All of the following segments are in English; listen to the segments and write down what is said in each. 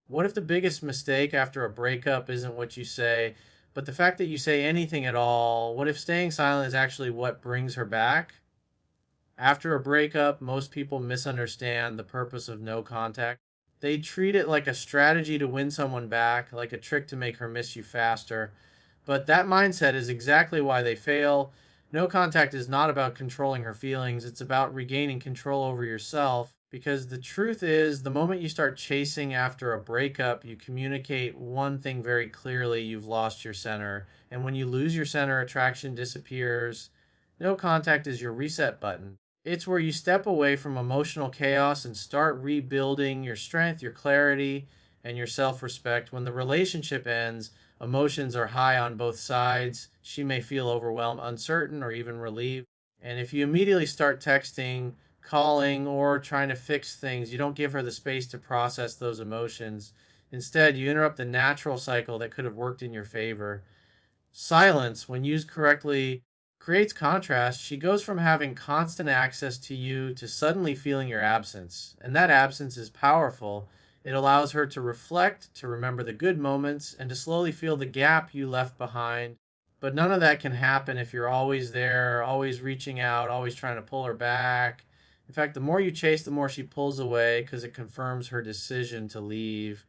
What if the biggest mistake after a breakup isn't what you say, but the fact that you say anything at all? What if staying silent is actually what brings her back? After a breakup, most people misunderstand the purpose of no contact. They treat it like a strategy to win someone back, like a trick to make her miss you faster. But that mindset is exactly why they fail. No contact is not about controlling her feelings, it's about regaining control over yourself. Because the truth is, the moment you start chasing after a breakup, you communicate one thing very clearly: you've lost your center. And when you lose your center, attraction disappears. No contact is your reset button. It's where you step away from emotional chaos and start rebuilding your strength, your clarity, and your self respect. When the relationship ends, emotions are high on both sides. She may feel overwhelmed, uncertain, or even relieved. And if you immediately start texting, calling, or trying to fix things, you don't give her the space to process those emotions. Instead, you interrupt the natural cycle that could have worked in your favor. Silence, when used correctly, creates contrast. She goes from having constant access to you to suddenly feeling your absence. And that absence is powerful. It allows her to reflect, to remember the good moments, and to slowly feel the gap you left behind. But none of that can happen if you're always there, always reaching out, always trying to pull her back. In fact, the more you chase, the more she pulls away because it confirms her decision to leave.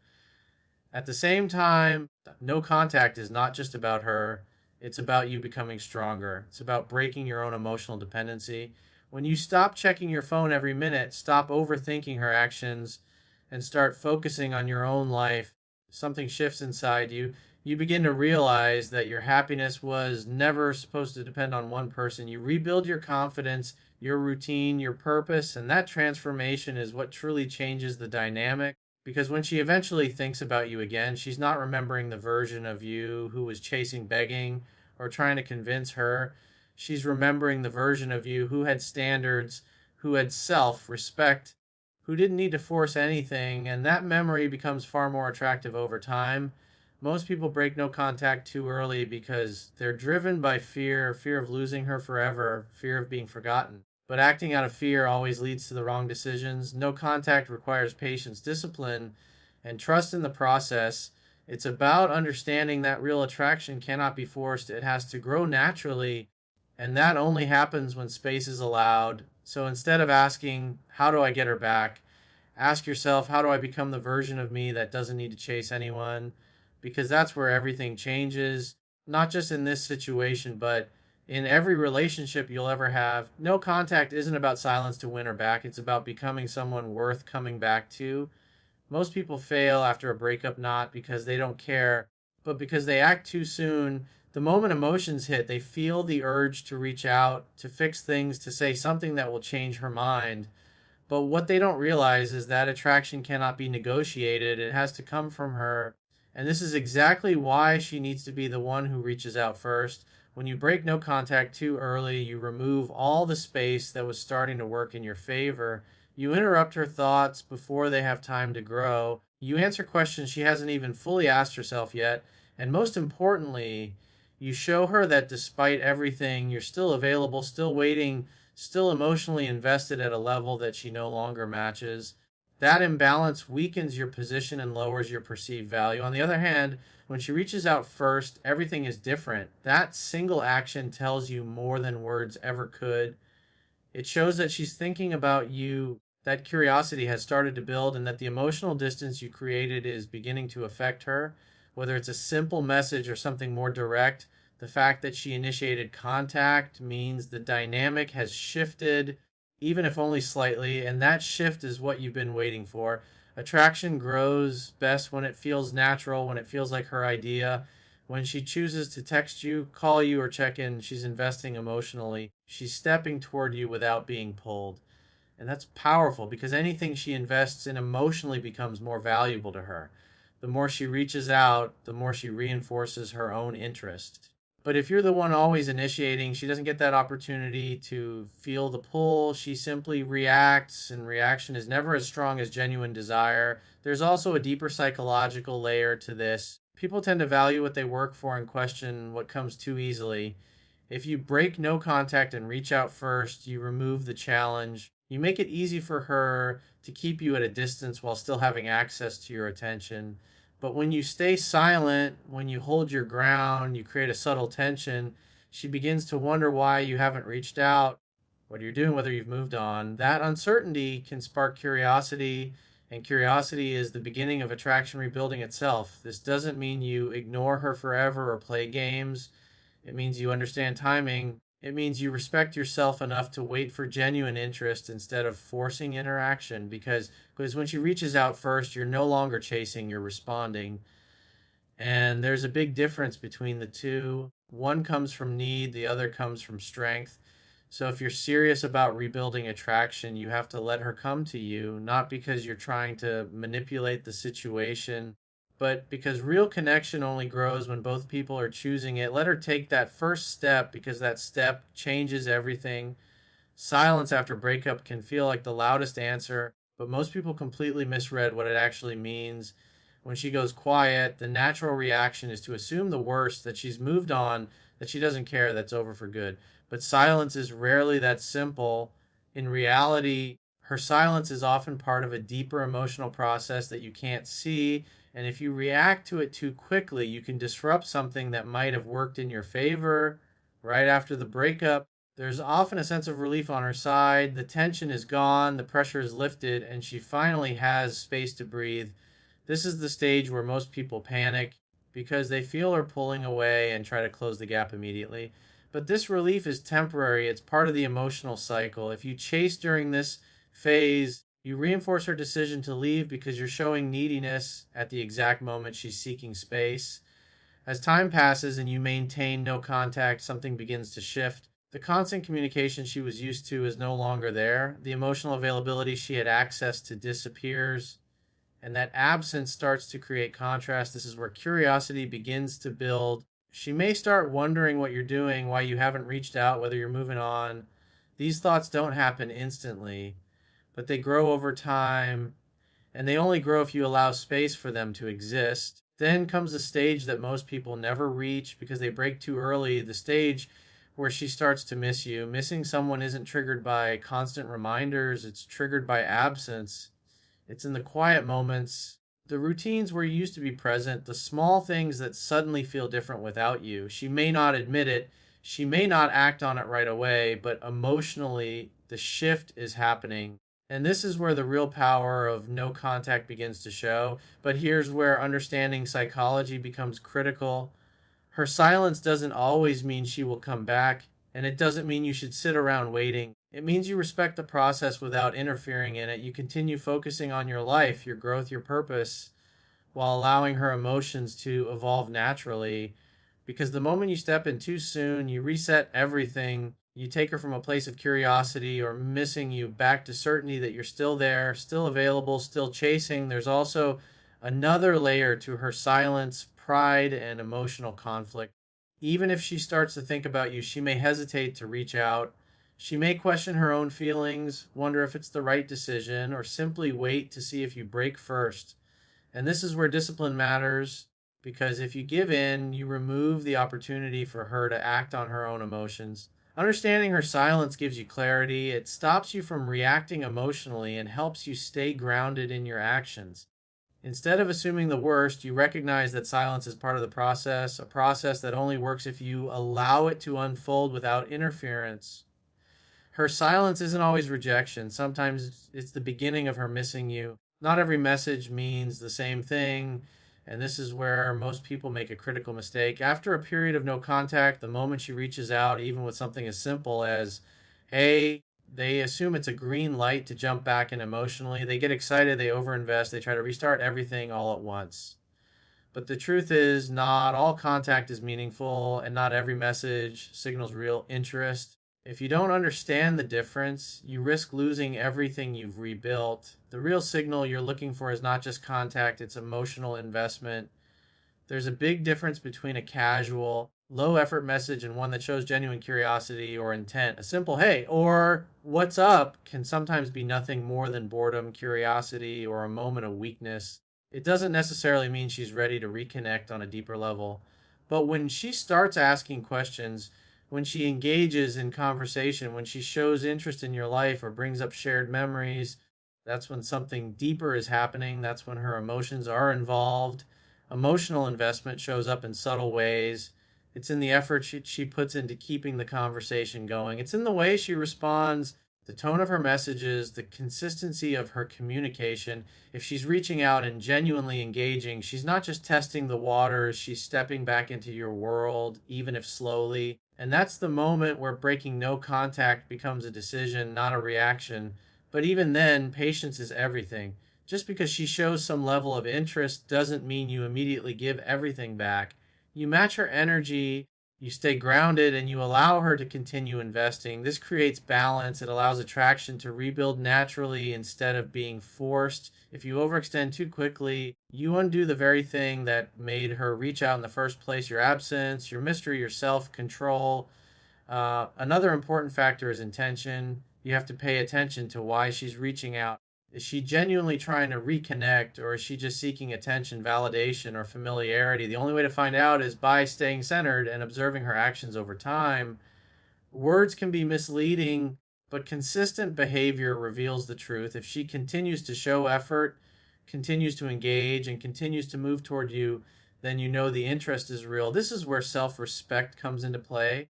At the same time, no contact is not just about her. It's about you becoming stronger. It's about breaking your own emotional dependency. When you stop checking your phone every minute, stop overthinking her actions, and start focusing on your own life, something shifts inside you. You begin to realize that your happiness was never supposed to depend on one person. You rebuild your confidence, your routine, your purpose, and that transformation is what truly changes the dynamic. Because when she eventually thinks about you again, she's not remembering the version of you who was chasing begging or trying to convince her. She's remembering the version of you who had standards, who had self respect, who didn't need to force anything, and that memory becomes far more attractive over time. Most people break no contact too early because they're driven by fear of losing her forever, fear of being forgotten. But acting out of fear always leads to the wrong decisions. No contact requires patience, discipline, and trust in the process. It's about understanding that real attraction cannot be forced, it has to grow naturally, and that only happens when space is allowed. So instead of asking, how do I get her back? Ask yourself, how do I become the version of me that doesn't need to chase anyone? Because that's where everything changes, not just in this situation, but in every relationship you'll ever have. No contact isn't about silence to win her back, it's about becoming someone worth coming back to. Most people fail after a breakup not because they don't care, but because they act too soon. The moment emotions hit, they feel the urge to reach out, to fix things, to say something that will change her mind. But what they don't realize is that attraction cannot be negotiated. It has to come from her. And this is exactly why she needs to be the one who reaches out first. When you break no contact too early, you remove all the space that was starting to work in your favor. You interrupt her thoughts before they have time to grow. You answer questions she hasn't even fully asked herself yet. And most importantly, you show her that despite everything, you're still available, still waiting, still emotionally invested at a level that she no longer matches. That imbalance weakens your position and lowers your perceived value. On the other hand, when she reaches out first, everything is different. That single action tells you more than words ever could. It shows that she's thinking about you, that curiosity has started to build, and that the emotional distance you created is beginning to affect her. Whether it's a simple message or something more direct, the fact that she initiated contact means the dynamic has shifted, even if only slightly, and that shift is what you've been waiting for. Attraction grows best when it feels natural, when it feels like her idea. When she chooses to text you, call you, or check in, she's investing emotionally. She's stepping toward you without being pulled. And that's powerful because anything she invests in emotionally becomes more valuable to her. The more she reaches out, the more she reinforces her own interest. But if you're the one always initiating, she doesn't get that opportunity to feel the pull. She simply reacts, and reaction is never as strong as genuine desire. There's also a deeper psychological layer to this. People tend to value what they work for and question what comes too easily. If you break no contact and reach out first, you remove the challenge. You make it easy for her to keep you at a distance while still having access to your attention. But when you stay silent, when you hold your ground, you create a subtle tension, she begins to wonder why you haven't reached out, what you're doing, whether you've moved on. That uncertainty can spark curiosity, and curiosity is the beginning of attraction rebuilding itself. This doesn't mean you ignore her forever or play games. It means you understand timing. It means you respect yourself enough to wait for genuine interest instead of forcing interaction, because when she reaches out first, you're no longer chasing, you're responding. And there's a big difference between the two. One comes from need, the other comes from strength. So if you're serious about rebuilding attraction, you have to let her come to you, not because you're trying to manipulate the situation, but because real connection only grows when both people are choosing it. Let her take that first step because that step changes everything. Silence after breakup can feel like the loudest answer, but most people completely misread what it actually means. When she goes quiet, the natural reaction is to assume the worst, that she's moved on, that she doesn't care, that's over for good. But silence is rarely that simple. In reality, her silence is often part of a deeper emotional process that you can't see. And if you react to it too quickly, you can disrupt something that might have worked in your favor right after the breakup. There's often a sense of relief on her side. The tension is gone, the pressure is lifted, and she finally has space to breathe. This is the stage where most people panic because they feel her pulling away and try to close the gap immediately. But this relief is temporary, it's part of the emotional cycle. If you chase during this phase, you reinforce her decision to leave because you're showing neediness at the exact moment she's seeking space. As time passes and you maintain no contact, something begins to shift. The constant communication she was used to is no longer there. The emotional availability she had access to disappears, and that absence starts to create contrast. This is where curiosity begins to build. She may start wondering what you're doing, why you haven't reached out, whether you're moving on. These thoughts don't happen instantly, but they grow over time, and they only grow if you allow space for them to exist. Then comes the stage that most people never reach because they break too early, the stage where she starts to miss you. Missing someone isn't triggered by constant reminders, it's triggered by absence. It's in the quiet moments, the routines where you used to be present, the small things that suddenly feel different without you. She may not admit it, she may not act on it right away, but emotionally, the shift is happening. And this is where the real power of no contact begins to show. But here's where understanding psychology becomes critical. Her silence doesn't always mean she will come back, and it doesn't mean you should sit around waiting. It means you respect the process without interfering in it. You continue focusing on your life, your growth, your purpose, while allowing her emotions to evolve naturally. Because the moment you step in too soon, you reset everything. You take her from a place of curiosity or missing you back to certainty that you're still there, still available, still chasing. There's also another layer to her silence, pride, and emotional conflict. Even if she starts to think about you, she may hesitate to reach out. She may question her own feelings, wonder if it's the right decision, or simply wait to see if you break first. And this is where discipline matters because if you give in, you remove the opportunity for her to act on her own emotions. Understanding her silence gives you clarity. It stops you from reacting emotionally and helps you stay grounded in your actions. Instead of assuming the worst, you recognize that silence is part of the process, a process that only works if you allow it to unfold without interference. Her silence isn't always rejection. Sometimes it's the beginning of her missing you. Not every message means the same thing, and this is where most people make a critical mistake. After a period of no contact, the moment she reaches out, even with something as simple as, hey, they assume it's a green light to jump back in emotionally. They get excited, they overinvest, they try to restart everything all at once. But the truth is, not all contact is meaningful, and not every message signals real interest. If you don't understand the difference, you risk losing everything you've rebuilt. The real signal you're looking for is not just contact, it's emotional investment. There's a big difference between a casual, low effort message and one that shows genuine curiosity or intent. A simple hey or what's up can sometimes be nothing more than boredom, curiosity, or a moment of weakness. It doesn't necessarily mean she's ready to reconnect on a deeper level. But when she starts asking questions, when she engages in conversation, when she shows interest in your life or brings up shared memories, that's when something deeper is happening. That's when her emotions are involved. Emotional investment shows up in subtle ways. It's in the effort she puts into keeping the conversation going. It's in the way she responds, the tone of her messages, the consistency of her communication. If she's reaching out and genuinely engaging, she's not just testing the waters, she's stepping back into your world, even if slowly. And that's the moment where breaking no contact becomes a decision, not a reaction. But even then, patience is everything. Just because she shows some level of interest doesn't mean you immediately give everything back. You match her energy, you stay grounded, and you allow her to continue investing. This creates balance. It allows attraction to rebuild naturally instead of being forced. If you overextend too quickly, you undo the very thing that made her reach out in the first place: your absence, your mystery, your self control. Another important factor is intention. You have to pay attention to why she's reaching out. Is she genuinely trying to reconnect, or is she just seeking attention, validation, or familiarity? The only way to find out is by staying centered and observing her actions over time. Words can be misleading, but consistent behavior reveals the truth. If she continues to show effort, continues to engage, and continues to move toward you, then you know the interest is real. This is where self respect comes into play.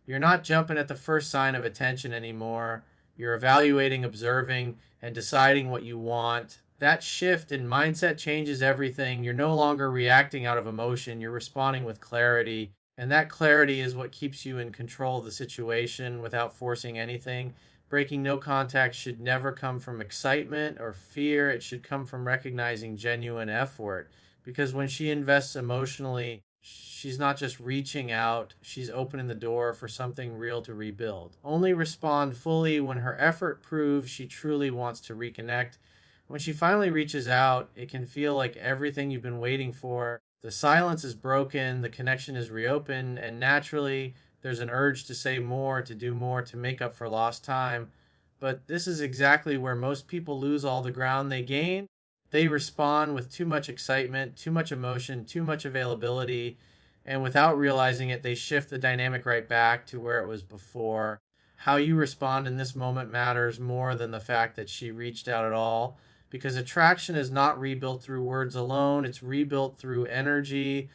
You're not jumping at the first sign of attention anymore. You're evaluating, observing, and deciding what you want. That shift in mindset changes everything. You're no longer reacting out of emotion, you're responding with clarity. And that clarity is what keeps you in control of the situation without forcing anything. Breaking no contact should never come from excitement or fear. It should come from recognizing genuine effort. Because when she invests emotionally, she's not just reaching out, she's opening the door for something real to rebuild. Only respond fully when her effort proves she truly wants to reconnect. When she finally reaches out, it can feel like everything you've been waiting for. The silence is broken, the connection is reopened, and naturally, there's an urge to say more, to do more, to make up for lost time. But this is exactly where most people lose all the ground they gain. They respond with too much excitement, too much emotion, too much availability, and without realizing it, they shift the dynamic right back to where it was before. How you respond in this moment matters more than the fact that she reached out at all, because attraction is not rebuilt through words alone, it's rebuilt through energy,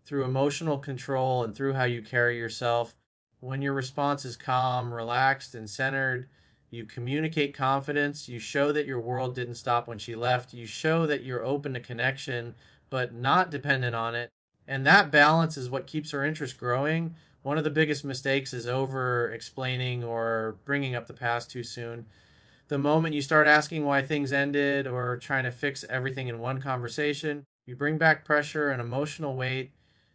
through emotional control, and through how you carry yourself. When your response is calm, relaxed, and centered, you communicate confidence. You show that your world didn't stop when she left. You show that you're open to connection, but not dependent on it. And that balance is what keeps her interest growing. One of the biggest mistakes is over explaining or bringing up the past too soon. The moment you start asking why things ended or trying to fix everything in one conversation, you bring back pressure and emotional weight.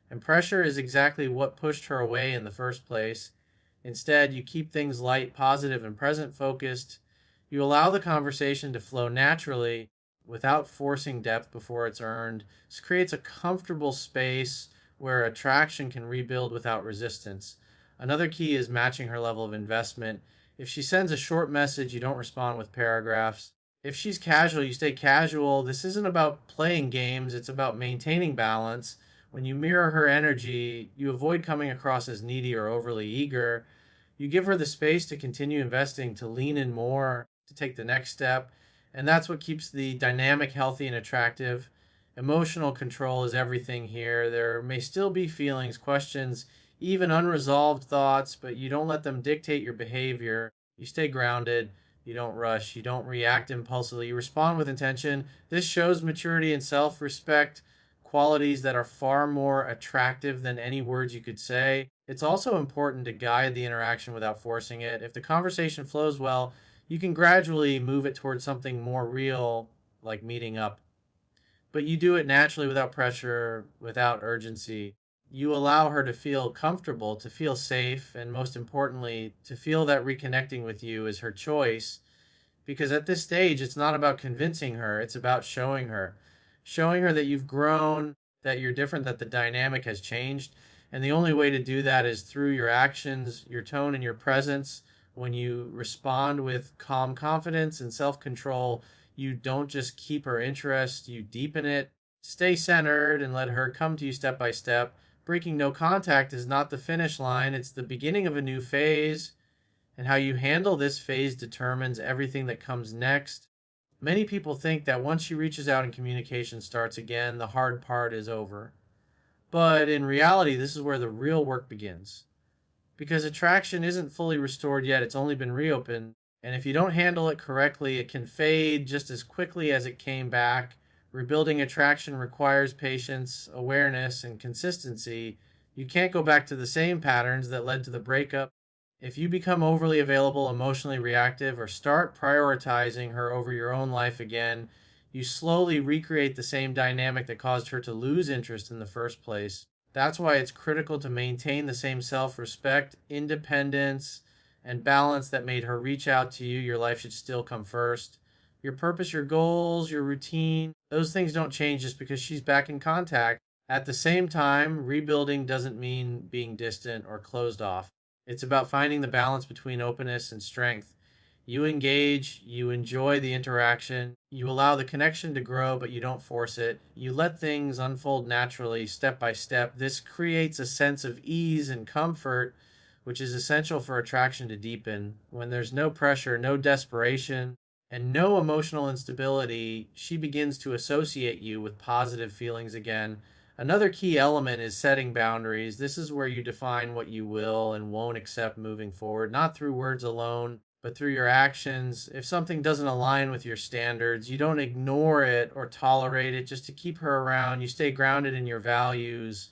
And pressure is exactly what pushed her away in the first place. Instead, you keep things light, positive, and present focused. You allow the conversation to flow naturally without forcing depth before it's earned. This creates a comfortable space where attraction can rebuild without resistance. Another key is matching her level of investment. If she sends a short message, you don't respond with paragraphs. If she's casual, you stay casual. This isn't about playing games, it's about maintaining balance. When you mirror her energy, you avoid coming across as needy or overly eager. You give her the space to continue investing, to lean in more, to take the next step. And that's what keeps the dynamic healthy and attractive. Emotional control is everything here. There may still be feelings, questions, even unresolved thoughts, but you don't let them dictate your behavior. You stay grounded. You don't rush. You don't react impulsively. You respond with intention. This shows maturity and self respect, qualities that are far more attractive than any words you could say. It's also important to guide the interaction without forcing it. If the conversation flows well, you can gradually move it towards something more real, like meeting up. But you do it naturally without pressure, without urgency. You allow her to feel comfortable, to feel safe, and most importantly, to feel that reconnecting with you is her choice, because at this stage it's not about convincing her, it's about showing her that you've grown, that you're different, that the dynamic has changed. And the only way to do that is through your actions, your tone, and your presence. When you respond with calm confidence and self-control, you don't just keep her interest, you deepen it. Stay centered and let her come to you step by step, Breaking no contact is not the finish line, it's the beginning of a new phase, and how you handle this phase determines everything that comes next. Many people think that once she reaches out and communication starts again, the hard part is over. But in reality, this is where the real work begins. Because attraction isn't fully restored yet, it's only been reopened. And if you don't handle it correctly, it can fade just as quickly as it came back. Rebuilding attraction requires patience, awareness, and consistency. You can't go back to the same patterns that led to the breakup. If you become overly available, emotionally reactive, or start prioritizing her over your own life again, you slowly recreate the same dynamic that caused her to lose interest in the first place. That's why it's critical to maintain the same self respect, independence, and balance that made her reach out to you. Your life should still come first. Your purpose, your goals, your routine, those things don't change just because she's back in contact. At the same time, rebuilding doesn't mean being distant or closed off. It's about finding the balance between openness and strength. You engage, you enjoy the interaction, you allow the connection to grow, but you don't force it. You let things unfold naturally, step by step. This creates a sense of ease and comfort, which is essential for attraction to deepen. When there's no pressure, no desperation, and no emotional instability, she begins to associate you with positive feelings again. Another key element is setting boundaries. This is where you define what you will and won't accept moving forward, not through words alone, but through your actions. If something doesn't align with your standards, you don't ignore it or tolerate it just to keep her around. You stay grounded in your values.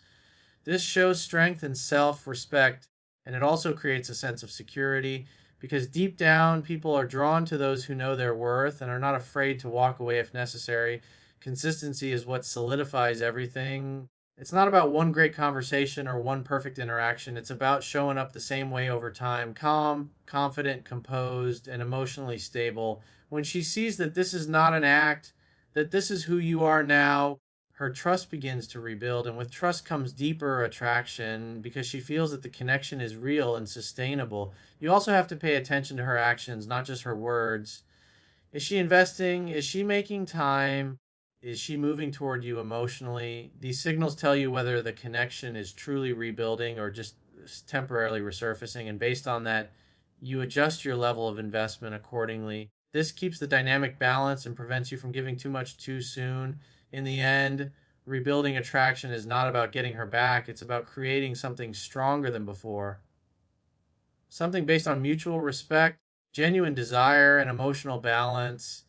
This shows strength and self respect, and it also creates a sense of security because deep down, people are drawn to those who know their worth and are not afraid to walk away if necessary. Consistency is what solidifies everything. It's not about one great conversation or one perfect interaction. It's about showing up the same way over time, calm, confident, composed, and emotionally stable. When she sees that this is not an act, that this is who you are now, her trust begins to rebuild. And with trust comes deeper attraction because she feels that the connection is real and sustainable. You also have to pay attention to her actions, not just her words. Is she investing? Is she making time? Is she moving toward you emotionally? These signals tell you whether the connection is truly rebuilding or just temporarily resurfacing. And based on that, you adjust your level of investment accordingly. This keeps the dynamic balance and prevents you from giving too much too soon. In the end, rebuilding attraction is not about getting her back, it's about creating something stronger than before. Something based on mutual respect, genuine desire, and emotional balance.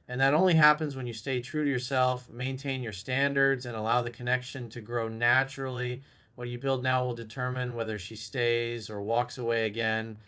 And that only happens when you stay true to yourself, maintain your standards, and allow the connection to grow naturally. What you build now will determine whether she stays or walks away again.